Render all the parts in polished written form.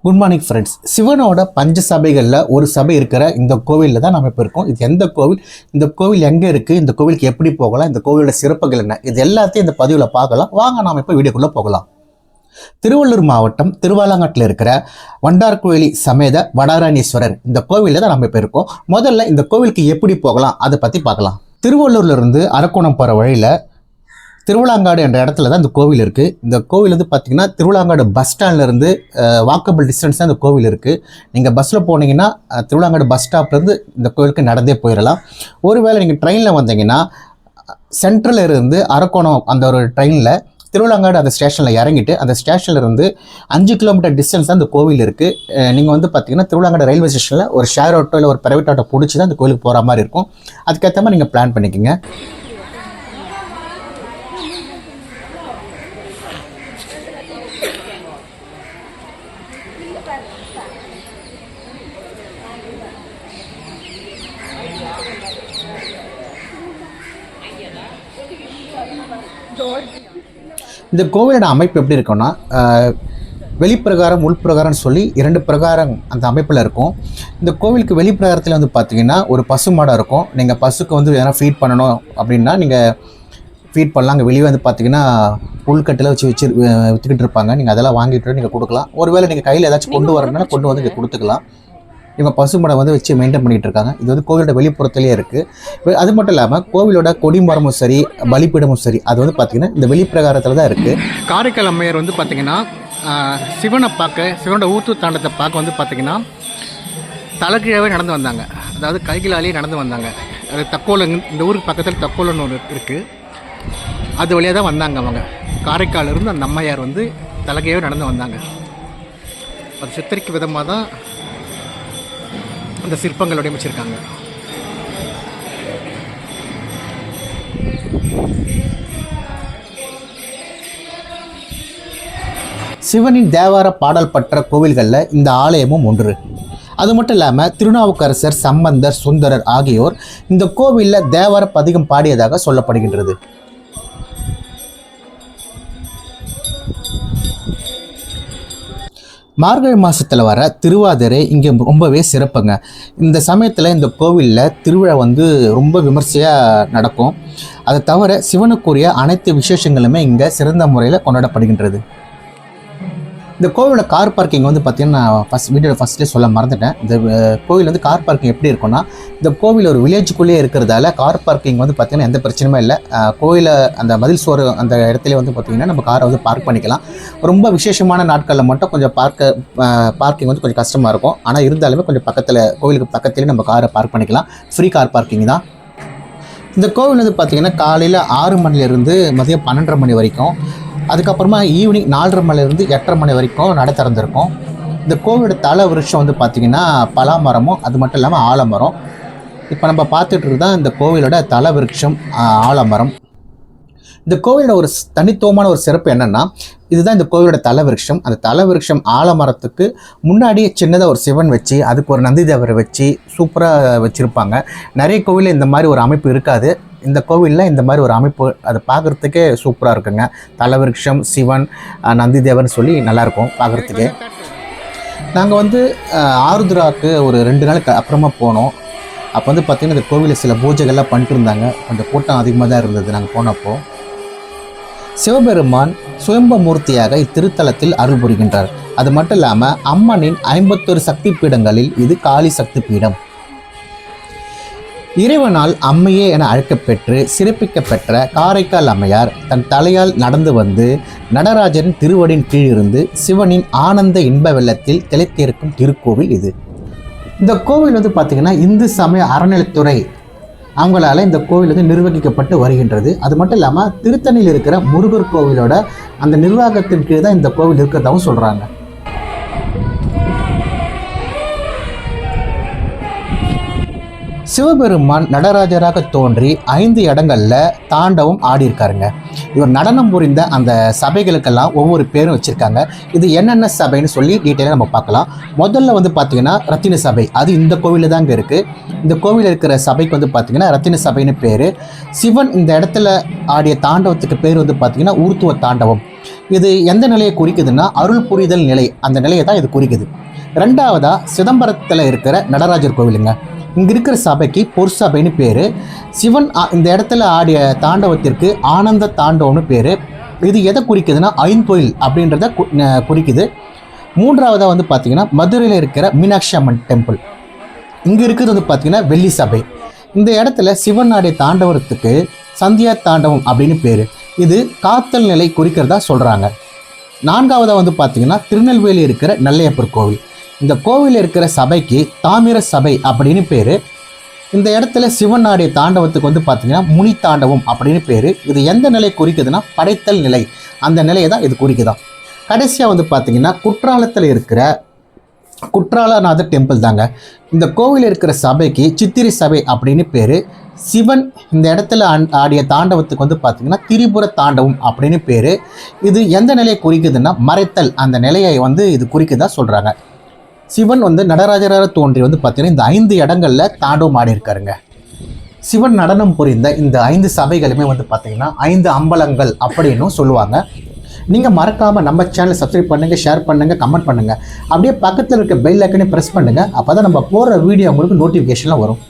Good morning friends. சிவனோட பஞ்ச சபைகளில் ஒரு சபை இருக்கிற இந்த கோவிலில் தான் நம்ம இப்போ இருக்கோம். இது எந்த கோவில், இந்த கோவில் எங்கே இருக்குது, இந்த கோவிலுக்கு எப்படி போகலாம், இந்த கோவிலோட சிறப்புகள் என்ன, இது எல்லாத்தையும் இந்த பதிவில் பார்க்கலாம். வாங்க நாம் இப்போ வீடியோக்குள்ளே போகலாம். திருவள்ளூர் மாவட்டம் திருவாலங்காட்டில் இருக்கிற வண்டார்கோயிலி சமேத வடாரணீஸ்வரர் இந்த கோவிலில் தான் நம்ம இப்போ இருக்கோம். முதல்ல இந்த கோவிலுக்கு எப்படி போகலாம் அதை பற்றி பார்க்கலாம். திருவள்ளூர்லேருந்து அரக்கோணம் போகிற வழியில் திருவிழாங்காடு என்ற இடத்துல தான் இந்த கோவில் இருக்குது. இந்த கோவில் வந்து பார்த்திங்கன்னா திருவிழாங்காடு பஸ் ஸ்டாண்ட்லேருந்து வாக்கபிள் டிஸ்டன்ஸ் தான் இந்த கோவில் இருக்குது. நீங்கள் பஸ்ஸில் போனீங்கன்னா திருவிழாங்காடு பஸ் ஸ்டாப்லேருந்து இந்த கோவிலுக்கு நடந்தே போயிடலாம். ஒருவேளை நீங்கள் ட்ரெயினில் வந்தீங்கன்னா சென்ட்ரலில் இருந்து அரக்கோணம் அந்த ஒரு ட்ரெயினில் திருவிழாங்காடு அந்த ஸ்டேஷனில் இறங்கிட்டு அந்த ஸ்டேஷன்லேருந்து 5 கிலோமீட்டர் டிஸ்டன்ஸ் தான் இந்த கோவில் இருக்குது. நீங்கள் வந்து பார்த்தீங்கன்னா திருவிழாங்காடு ரயில்வே ஸ்டேஷனில் ஒரு ஷேர் ஆட்டோ இல்லை ஒரு ப்ரைவேட் ஆட்டோ பிடிச்சி தான் இந்த கோவிலுக்கு போகிற மாதிரி இருக்கும். அதுக்கேற்ற மாதிரி நீங்கள் பிளான் பண்ணிக்கோங்க. இந்த கோவிலோட அமைப்பு எப்படி இருக்குன்னா, வெளிப்பிரகாரம் உள்பிரகாரம்னு சொல்லி 2 பிரகாரம் அந்த அமைப்பில் இருக்கும். இந்த கோவிலுக்கு வெளிப்பிரகாரத்தில் வந்து பார்த்திங்கன்னா ஒரு பசு மாடம் இருக்கும். நீங்கள் பசுக்கு வந்து எதனா ஃபீட் பண்ணணும் அப்படின்னா நீங்கள் ஃபீட் பண்ணலாம். அங்கே வெளியே வந்து பார்த்திங்கன்னா புல்கட்டில் விற்றுக்கிட்டு இருப்பாங்க. நீங்கள் அதெல்லாம் வாங்கிட்டு நீங்கள் கொடுக்கலாம். ஒருவேளை நீங்கள் கையில் ஏதாச்சும் கொண்டு வரணும்னா கொண்டு வந்து இங்கே கொடுத்துக்கலாம். இவங்க பசுமடை வந்து வச்சு மெயின்டைன் பண்ணிகிட்டு இருக்காங்க. இது வந்து கோவிலோட வெளிப்புறத்துலேயே இருக்குது. அது மட்டும் இல்லாமல் கோவிலோட கொடிமரமும் சரி பலிப்பீடமும் சரி அது வந்து பார்த்திங்கன்னா இந்த வெளிப்பிரகாரத்தில் தான் இருக்குது. காரைக்கால் அம்மையார் வந்து பார்த்திங்கன்னா சிவனை பார்க்க, சிவனோட ஊத்து தாண்டத்தை பார்க்க வந்து பார்த்திங்கன்னா தலைகீழாவே நடந்து வந்தாங்க. அதாவது கைகளாலேயே நடந்து வந்தாங்க. அது தக்கோலம், இந்த ஊருக்கு பக்கத்தில் தக்கோலன்னு ஒன்று இருக்குது. அது வழியாக தான் வந்தாங்க அவங்க. காரைக்காலிருந்து அந்த அம்மையார் வந்து தலைகீழாவே நடந்து வந்தாங்க. அது சித்தரிக்கும் விதமாக தான் அந்த சிற்பங்கள் வடிவமைச்சிருக்காங்க. சிவனின் தேவார பாடல் பற்ற கோவில்களில் இந்த ஆலயமும் ஒன்று. அது மட்டும் இல்லாமல் திருநாவுக்கரசர், சம்பந்தர், சுந்தரர் ஆகியோர் இந்த கோவிலில் தேவார பதிகம் பாடியதாக சொல்லப்படுகின்றது. மார்கழி மாதத்தில் வர திருவாதிரை இங்கே ரொம்பவே சிறப்புங்க. இந்த சமயத்தில் இந்த கோவிலில் திருவிழா வந்து ரொம்ப விமர்சையாக நடக்கும். அதை தவிர சிவனுக்குரிய அனைத்து விசேஷங்களுமே இங்கே சிறந்த முறையில் கொண்டாடப்படுகின்றது. இந்த கோவிலோட கார் பார்க்கிங் வந்து பார்த்திங்கன்னா நான் வீடியோவில் ஃபஸ்ட்டே சொல்ல மறந்துட்டேன். இந்த கோவில் வந்து கார் பார்க்கிங் எப்படி இருக்குன்னா, இந்த கோவில் ஒரு வில்லேஜுக்குள்ளேயே இருக்கிறதால கார் பார்க்கிங் வந்து பார்த்திங்கன்னா எந்த பிரச்சனையுமே இல்லை. கோவிலை அந்த மதில் சோறு அந்த இடத்துல வந்து பார்த்திங்கன்னா நம்ம காரை வந்து பார்க் பண்ணிக்கலாம். ரொம்ப விசேஷமான நாட்களில் மட்டும் கொஞ்சம் பார்க்கிங் வந்து கொஞ்சம் கஷ்டமாக இருக்கும். ஆனால் இருந்தாலுமே கொஞ்சம் பக்கத்தில், கோவிலுக்கு பக்கத்துலேயே நம்ம காரை பார்க் பண்ணிக்கலாம். ஃப்ரீ கார் பார்க்கிங் தான். இந்த கோவில் வந்து பார்த்திங்கன்னா காலையில் 6 மணிலேருந்து மதியம் 12:30 மணி வரைக்கும், அதுக்கப்புறமா ஈவினிங் 4:30 மணிலேருந்து 8:30 மணி வரைக்கும் நடை திறந்திருக்கும். இந்த கோவிலோட தலை விருட்சம் வந்து பார்த்திங்கன்னா பலாமரமும் அது மட்டும் இல்லாமல் ஆலமரம். இப்போ நம்ம பார்த்துட்டு இருக்குதான் இந்த கோவிலோட தலை விருட்சம் ஆலமரம். இந்த கோவிலோட ஒரு தனித்துவமான ஒரு சிறப்பு என்னென்னா, இதுதான் இந்த கோவிலோட தலை விருட்சம். அந்த தலை விருட்சம் ஆலமரத்துக்கு முன்னாடி சின்னதாக ஒரு சிவன் வச்சு அதுக்கு ஒரு நந்தி தேவரை வச்சு சூப்பராக வச்சுருப்பாங்க. நிறைய கோவிலில் இந்த மாதிரி ஒரு அமைப்பு இருக்காது. இந்த கோவிலில் இந்த மாதிரி ஒரு அமைப்பு, அதை பார்க்குறதுக்கே சூப்பராக இருக்குங்க. தலவிருட்சம், சிவன், நந்தி தேவன் சொல்லி நல்லாயிருக்கும் பார்க்குறதுக்கே. நாங்கள் வந்து ஆருத்ராவுக்கு ஒரு 2 நாளுக்கு அப்புறமா போனோம். அப்போ வந்து பார்த்திங்கன்னா இந்த கோவிலில் சில பூஜைகள்லாம் பண்ணிட்டு இருந்தாங்க. கொஞ்சம் கூட்டம் அதிகமாக தான் இருந்தது நாங்கள் போனப்போ. சிவபெருமான் சுயம்ப மூர்த்தியாக இத்திருத்தலத்தில் அருள் புரிகின்றார். அது மட்டும் இல்லாமல் அம்மனின் 51 சக்தி பீடங்களில் இது காளி சக்தி பீடம். இறைவனால் அம்மையே என அழைக்கப்பெற்று சிறப்பிக்கப்பெற்ற காரைக்கால் அம்மையார் தன் தலையால் நடந்து வந்து நடராஜரின் திருவடியின் கீழிருந்து சிவனின் ஆனந்த இன்ப வெள்ளத்தில் திளைத்திருக்கும் திருக்கோவில் இது. இந்த கோவில் வந்து பார்த்திங்கன்னா இந்து சமய அறநிலைத்துறை அவங்களால இந்த கோவில் வந்து நிர்வகிக்கப்பட்டு வருகின்றது. அது மட்டும் இல்லாமல் திருத்தணியில் இருக்கிற முருகர் கோவிலோட அந்த நிர்வாகத்தின் கீழ் தான் இந்த கோவில் இருக்கிறதாகவும் சொல்கிறாங்க. சிவபெருமான் நடராஜராக தோன்றி 5 இடங்களில் தாண்டவம் ஆடியிருக்காருங்க. இவர் நடனம் புரிந்த அந்த சபைகளுக்கெல்லாம் ஒவ்வொரு பேரும் வச்சுருக்காங்க. இது என்னென்ன சபைன்னு சொல்லி டீட்டெயிலாக நம்ம பார்க்கலாம். முதல்ல வந்து பார்த்திங்கன்னா ரத்தின சபை, அது இந்த கோவிலில் தாங்க இருக்குது. இந்த கோவிலில் இருக்கிற சபைக்கு வந்து பார்த்திங்கன்னா ரத்தின சபைன்னு பேர். சிவன் இந்த இடத்துல ஆடிய தாண்டவத்துக்கு பேர் வந்து பார்த்திங்கன்னா ஊர்த்துவ தாண்டவம். இது எந்த நிலையை குறிக்குதுன்னா அருள் புரிதல் நிலை, அந்த நிலையை தான் இது குறிக்குது. ரெண்டாவதாக சிதம்பரத்தில் இருக்கிற நடராஜர் கோவிலுங்க. இங்கே இருக்கிற சபைக்கு பொற்சபைன்னு பேர். சிவன் இந்த இடத்துல ஆடிய தாண்டவத்திற்கு ஆனந்த தாண்டவம்னு பேர். இது எதை குறிக்குதுன்னா ஐந்தொழில் அப்படின்றத குறிக்குது. மூன்றாவதாக வந்து பார்த்திங்கன்னா மதுரையில் இருக்கிற மீனாட்சி அம்மன் டெம்பிள். இங்கே இருக்கிறது வந்து பார்த்திங்கன்னா வெள்ளி சபை. இந்த இடத்துல சிவன் ஆடிய தாண்டவத்துக்கு சந்தியா தாண்டவம் அப்படின்னு பேர். இது காத்தல் நிலை குறிக்கிறதா சொல்கிறாங்க. நான்காவதாக வந்து பார்த்திங்கன்னா திருநெல்வேலி இருக்கிற நெல்லையப்பர் கோவில். இந்த கோவிலில் இருக்கிற சபைக்கு தாமிர சபை அப்படின்னு பேர். இந்த இடத்துல சிவன் ஆடிய தாண்டவத்துக்கு வந்து பார்த்திங்கன்னா முனி தாண்டவம் அப்படின்னு பேர். இது எந்த நிலை குறிக்குதுன்னா படைத்தல் நிலை, அந்த நிலையை தான் இது குறிக்குதான். கடைசியாக வந்து பார்த்திங்கன்னா குற்றாலத்தில் இருக்கிற குற்றாலநாதர் டெம்பிள் தாங்க. இந்த கோவிலில் இருக்கிற சபைக்கு சித்திரை சபை அப்படின்னு பேர். சிவன் இந்த இடத்துல ஆடிய தாண்டவத்துக்கு வந்து பார்த்திங்கன்னா திரிபுர தாண்டவம் அப்படின்னு பேர். இது எந்த நிலையை குறிக்குதுன்னா மறைத்தல், அந்த நிலையை வந்து இது குறிக்குதா சொல்கிறாங்க. சிவன் வந்து நடராஜராக தோன்றி வந்து பார்த்தீங்கன்னா இந்த 5 இடங்களில் தாண்டவம் ஆடி இருக்காருங்க. சிவன் நடனம் புரிந்த இந்த 5 சபைகளுமே வந்து பார்த்தீங்கன்னா 5 அம்பலங்கள் அப்படின்னும் சொல்லுவாங்க. நீங்கள் மறக்காமல் நம்ம சேனலை சப்ஸ்கிரைப் பண்ணுங்கள், ஷேர் பண்ணுங்கள், கமெண்ட் பண்ணுங்கள். அப்படியே பக்கத்தில் இருக்க பெல் ஐக்கனை ப்ரெஸ் பண்ணுங்கள். அப்போ தான் நம்ம போகிற வீடியோ உங்களுக்கு நோட்டிஃபிகேஷனில் வரும்.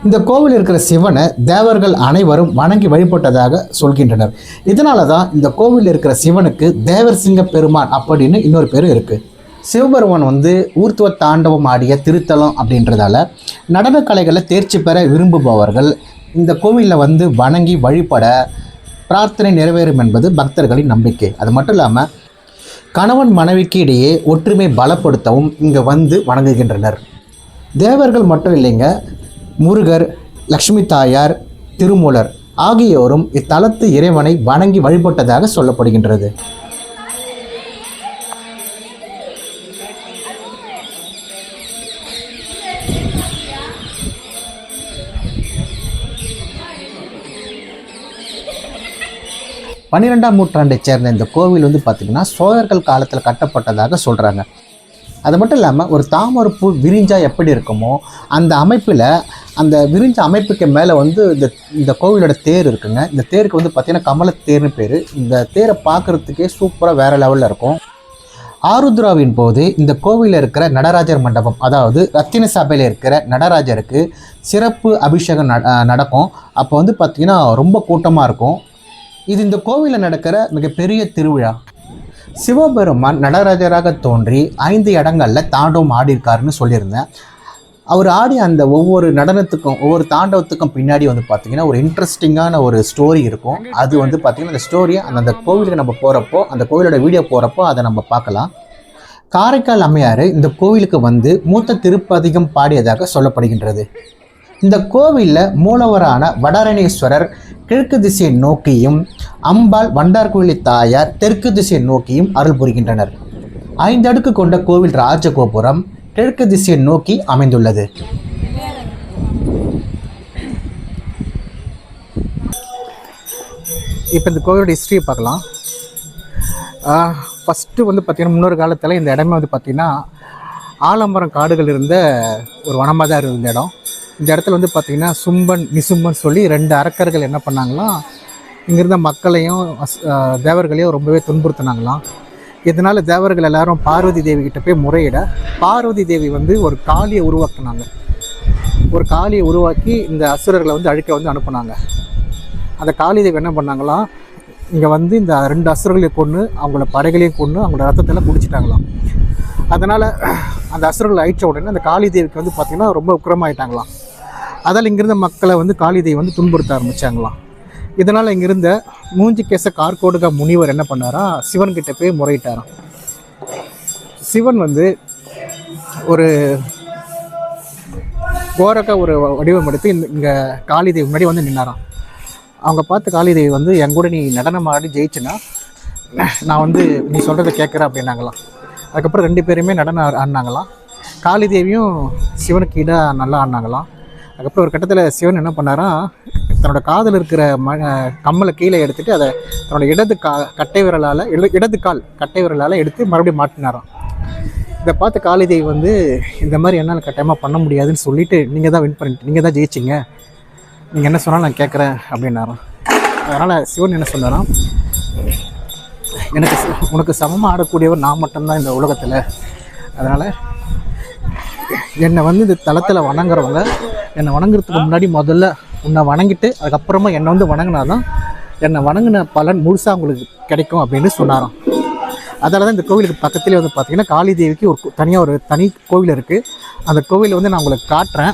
இந்த கோவில் இருக்கிற சிவனை தேவர்கள் அனைவரும் வணங்கி வழிபட்டதாக சொல்கின்றனர். இதனால தான் இந்த கோவில் இருக்கிற சிவனுக்கு தேவர் சிங்க பெருமான் அப்படின்னு இன்னொரு பேர் இருக்குது. சிவபெருமான் வந்து ஊர்த்துவ தாண்டவம் ஆடிய திருத்தலம் அப்படின்றதால நடன கலைகளை தேர்ச்சி பெற விரும்புபவர்கள் இந்த கோவிலில் வந்து வணங்கி வழிபட பிரார்த்தனை நிறைவேறும் என்பது பக்தர்களின் நம்பிக்கை. அது மட்டும் இல்லாமல் கணவன் மனைவிக்கு இடையே ஒற்றுமை பலப்படுத்தவும் இங்கே வந்து வணங்குகின்றனர். தேவர்கள் மட்டும் இல்லைங்க, முருகர், லக்ஷ்மி தாயார், திருமூலர் ஆகியோரும் இத்தலத்து இறைவனை வணங்கி வழிபட்டதாக சொல்லப்படுகின்றது. பன்னிரெண்டாம் நூற்றாண்டைச் சேர்ந்த இந்த கோவில் வந்து பார்த்திங்கன்னா சோழர்கள் காலத்தில் கட்டப்பட்டதாக சொல்கிறாங்க. அது மட்டும் இல்லாமல் ஒரு தாமரைப்பூ விரிஞ்சா எப்படி இருக்குமோ அந்த அமைப்பில் அந்த விரிஞ்ச அமைப்புக்கு மேலே வந்து இந்த கோவிலோட தேர் இருக்குங்க. இந்த தேருக்கு வந்து பார்த்திங்கன்னா கமலத்தேர்னு பேர். இந்த தேரை பார்க்குறதுக்கே சூப்பராக வேறு லெவலில் இருக்கும். ஆருத்ராவின் போது இந்த கோவிலில் இருக்கிற நடராஜர் மண்டபம், அதாவது ரத்தின சபையில் இருக்கிற நடராஜருக்கு சிறப்பு அபிஷேகம் நடக்கும். அப்போ வந்து பார்த்திங்கன்னா ரொம்ப கூட்டமாக இருக்கும். இது இந்த கோவிலில் நடக்கிற மிகப்பெரிய திருவிழா. சிவபெருமான் நடராஜராக தோன்றி 5 இடங்களில் தாண்டவம் ஆடியிருக்காருன்னு சொல்லியிருந்தேன். அவர் ஆடி அந்த ஒவ்வொரு நடனத்துக்கும் ஒவ்வொரு தாண்டவத்துக்கும் பின்னாடி வந்து பார்த்திங்கன்னா ஒரு இன்ட்ரெஸ்டிங்கான ஒரு ஸ்டோரி இருக்கும். அது வந்து பார்த்திங்கன்னா அந்த ஸ்டோரியை அந்த கோவிலுக்கு நம்ம போகிறப்போ, அந்த கோவிலோட வீடியோ போகிறப்போ அதை நம்ம பார்க்கலாம். காரைக்கால் அம்மையார் இந்த கோவிலுக்கு வந்து மூத்த திருப்பதிகம் பாடியதாக சொல்லப்படுகின்றது. இந்த கோவிலில் மூலவரான வடாரணேஸ்வரர் கிழக்கு திசையை நோக்கியும் அம்பாள் வண்டார்குழலி தாயார் தெற்கு திசையை நோக்கியும் அருள் புரிகின்றனர். 5 அடுக்கு கொண்ட கோவில் ராஜகோபுரம் கிழக்கு திசையை நோக்கி அமைந்துள்ளது. இப்போ இந்த கோவிலோட ஹிஸ்ட்ரியை பார்க்கலாம். ஃபஸ்ட்டு வந்து பார்த்திங்கன்னா முன்னொரு காலத்தில் இந்த இடமே வந்து பார்த்திங்கன்னா ஆலமரம் காடுகள் இருந்த ஒரு வனமாக தான் இருந்த இடம். இந்த இடத்துல வந்து பார்த்திங்கன்னா சும்பன் நிசும்பன் சொல்லி 2 அரக்கர்கள் என்ன பண்ணாங்களாம், இங்கிருந்த மக்களையும் தேவர்களையும் ரொம்பவே துன்புறுத்தினாங்களாம். இதனால் தேவர்கள் எல்லாரும் பார்வதி தேவி கிட்ட போய் முறையிட பார்வதி தேவி வந்து ஒரு காளியை உருவாக்குனாங்க. ஒரு காளியை உருவாக்கி இந்த அசுரர்களை வந்து அழிக்க வந்து அனுப்புனாங்க. அந்த காளி தேவி என்ன பண்ணாங்களாம், இங்கே வந்து இந்த 2 அசுரர்களையும் கொன்று அவங்களோட படைகளையும் கொன்று அவங்களோட ரத்தத்தெல்லாம் குடிச்சிட்டாங்களாம். அதனால் அந்த அசுரர்களை அழிச்ச உடனே அந்த காளி தேவிக்கு வந்து பார்த்திங்கன்னா ரொம்ப உக்கிரமாயிட்டாங்களாம். அதால் இங்கிருந்த மக்களை வந்து காளி தேவி வந்து துன்புறுத்த ஆரம்பித்தாங்களாம். இதனால் இங்கிருந்த மூஞ்சிகேச கார்கோடக முனிவர் என்ன பண்ணாரா, சிவன்கிட்ட போய் முறையிட்டாராம். சிவன் வந்து ஒரு கோரக்க ஒரு வடிவம் எடுத்து இங்கே காளி தேவி முன்னாடி வந்து நின்னாராம். அவங்க பார்த்து காளி தேவி வந்து என் கூட நீ நடனம் ஆடி ஜெயிச்சுன்னா நான் வந்து நீ சொல்கிறத கேட்குறேன் அப்படின்னாங்களாம். அதுக்கப்புறம் 2 பேருமே நடனம் ஆடினாங்களாம். காளி தேவியும் சிவனுக்கு ஈடாக நல்லா ஆடினாங்களாம். அதுக்கப்புறம் ஒரு கட்டத்தில் சிவன் என்ன பண்ணாரா, தன்னோட காதில் இருக்கிற கம்மலை கீழே எடுத்துகிட்டு அதை தன்னோட இடது கால் கட்டை விரலால் எடுத்து மறுபடியும் மாட்டினாராம். இதை பார்த்து காளிதேவி வந்து இந்த மாதிரி என்னால் கட்டாயமாக பண்ண முடியாதுன்னு சொல்லிவிட்டு நீங்கள் தான் வின் பண்ணிட்டு நீங்கள் தான் ஜெயிச்சிங்க, நீங்கள் என்ன சொன்னாலும் நான் கேட்குறேன் அப்படின்னாராம். அதனால் சிவன் என்ன சொன்னாராம், உனக்கு சமமாக ஆடக்கூடியவர் நான் மட்டும்தான் இந்த உலகத்தில். அதனால் என்னை வந்து இந்த தளத்தில் வணங்குறவங்க என்னை வணங்குறதுக்கு முன்னாடி முதல்ல உன்னை வணங்கிட்டு அதுக்கப்புறமா என்னை வந்து வணங்கினா தான் என்னை வணங்கின பலன் முழுசாக உங்களுக்கு கிடைக்கும் அப்படின்னு சொன்னாராம். அதனால தான் இந்த கோவிலுக்கு பக்கத்துலேயே வந்து பார்த்திங்கன்னா காளிதேவிக்கு ஒரு தனியாக ஒரு தனி கோவில் இருக்குது. அந்த கோவில் வந்து நான் உங்களுக்கு காட்டுறேன்.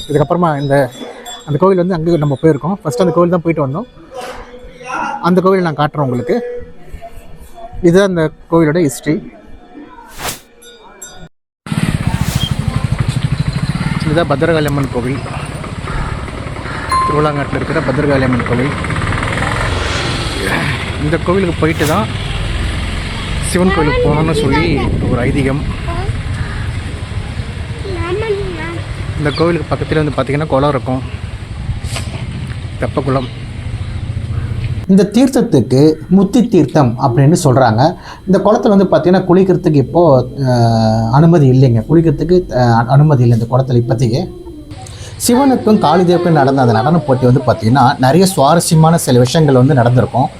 இதுக்கப்புறமா அந்த கோவில் வந்து அங்கே நம்ம போயிருக்கோம். ஃபஸ்ட்டு அந்த கோவில் தான் போயிட்டு வந்தோம். அந்த கோவில் நான் காட்டுறேன் உங்களுக்கு. இதுதான் அந்த கோவிலோட ஹிஸ்ட்ரி. இதுதான் பத்ரகாளி அம்மன் கோவில், திருவிழாங்காட்டில் இருக்கிற பத்ரகாளி அம்மன் கோவில். இந்த கோவிலுக்கு போயிட்டு தான் சிவன் கோவிலுக்கு போகணுன்னு சொல்லி ஒரு ஐதீகம். இந்த கோவிலுக்கு பக்கத்தில் வந்து பார்த்திங்கன்னா குளம் இருக்கும், தெப்ப குளம். இந்த தீர்த்தத்துக்கு முத்தி தீர்த்தம் அப்படின்னு சொல்கிறாங்க. இந்த குளத்தில் வந்து பார்த்திங்கன்னா குளிக்கிறதுக்கு இப்போது அனுமதி இல்லைங்க, குளிக்கிறதுக்கு அனுமதி இல்லை இந்த குளத்தில் இப்போதைக்கு. சிவனுக்கும் காளிதேவிக்கும் நடந்த அந்த நடன போட்டி வந்து பார்த்திங்கன்னா நிறைய சுவாரஸ்யமான சில விஷயங்கள் வந்து நடந்திருக்கும்.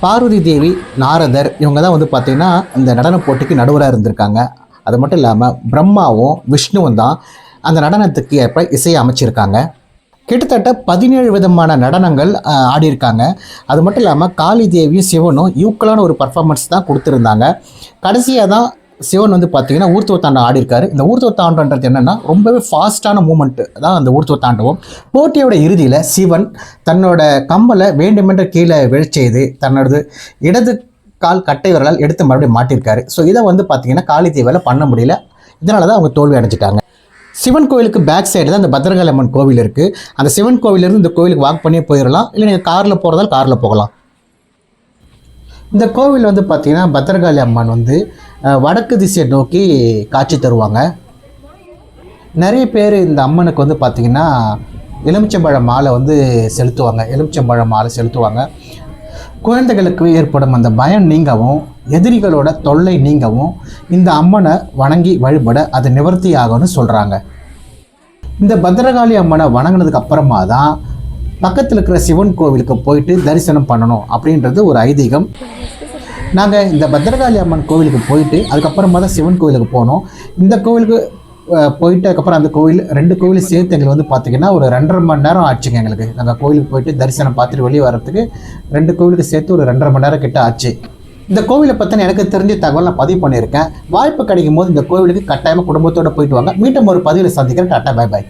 பார்வதி தேவி, நாரதர் இவங்க தான் வந்து பார்த்திங்கன்னா இந்த நடன போட்டிக்கு நடுவராக இருந்திருக்காங்க. அது மட்டும் இல்லாமல் பிரம்மாவும் விஷ்ணுவும் தான் அந்த நடனத்துக்கு ஏற்ப இசையை அமைச்சிருக்காங்க. கிட்டத்தட்ட 17 விதமான நடனங்கள் ஆடியிருக்காங்க. அது மட்டும் இல்லாமல் காளி தேவியும் சிவனும் ஈக்குவலான ஒரு பர்ஃபார்மன்ஸ் தான் கொடுத்துருந்தாங்க. கடைசியாக தான் சிவன் வந்து பார்த்திங்கன்னா ஊர்த்துவ தாண்டவம் ஆடிருக்காரு. இந்த ஊர்த்துவ தாண்டவன்றது என்னென்னா ரொம்பவே ஃபாஸ்ட்டான மூமெண்ட்டு தான் அந்த ஊர்த்துவ தாண்டவம். போட்டியோட இறுதியில் சிவன் தன்னோட கம்பலை வேண்டுமென்ற கீழே விழச்செய்து தன்னோட இடது கால் கட்டை விரலால் எடுத்து மறுபடியும் மாட்டியிருக்காரு. ஸோ இதை வந்து பார்த்திங்கன்னா காளி தேவியால் பண்ண முடியல. இதனால தான் அவங்க தோல்வி அடைஞ்சிட்டாங்க. சிவன் கோவிலுக்கு பேக் சைடு தான் அந்த பத்ரகாளி அம்மன் கோவில் இருக்குது. அந்த சிவன் கோவிலேருந்து இந்த கோவிலுக்கு வாக் பண்ணியே போயிடலாம், இல்லை நீங்கள் காரில் போகிறதால காரில் போகலாம். இந்த கோவில் வந்து பார்த்திங்கன்னா பத்ரகாளி அம்மன் வந்து வடக்கு திசையை நோக்கி காட்சி தருவாங்க. நிறைய பேர் இந்த அம்மனுக்கு வந்து பார்த்திங்கன்னா எலுமிச்சம்பழ மாலை வந்து செலுத்துவாங்க. குழந்தைகளுக்கு ஏற்படும் அந்த பயம் நீங்கவும் எதிரிகளோட தொல்லை நீங்கவும் இந்த அம்மனை வணங்கி வழிபட அது நிவர்த்தி ஆகும்னு சொல்கிறாங்க. இந்த பத்ரகாளி அம்மனை வணங்கினதுக்கு அப்புறமா தான் பக்கத்தில் இருக்கிற சிவன் கோவிலுக்கு போயிட்டு தரிசனம் பண்ணணும் அப்படின்றது ஒரு ஐதீகம். நாங்கள் இந்த பத்ரகாளி அம்மன் கோவிலுக்கு போயிட்டு அதுக்கப்புறமா தான் சிவன் கோவிலுக்கு போனோம். இந்த கோவிலுக்கு போயிட்டு அதுக்கப்புறம் அந்த கோவில் 2 கோவில் சேர்த்து எங்களுக்கு வந்து பார்த்திங்கன்னா ஒரு 2.5 மணி நேரம் ஆச்சுங்க. எங்களுக்கு நாங்கள் கோவிலுக்கு போயிட்டு தரிசனம் பார்த்துட்டு வெளியே வர்றதுக்கு 2 கோவிலுக்கு சேர்த்து ஒரு 2.5 மணி நேரம் கிட்ட ஆச்சு. இந்த கோவிலை பற்றின எனக்கு தெரிஞ்ச தகவல் நான் பதிவு பண்ணியிருக்கேன். வாய்ப்பு கிடைக்கும் போது இந்த கோவிலுக்கு கட்டாயமாக குடும்பத்தோடு போயிட்டு வாங்க. மீண்டும் ஒரு பதிவில் சந்திக்கிறேன். Tata, bye bye.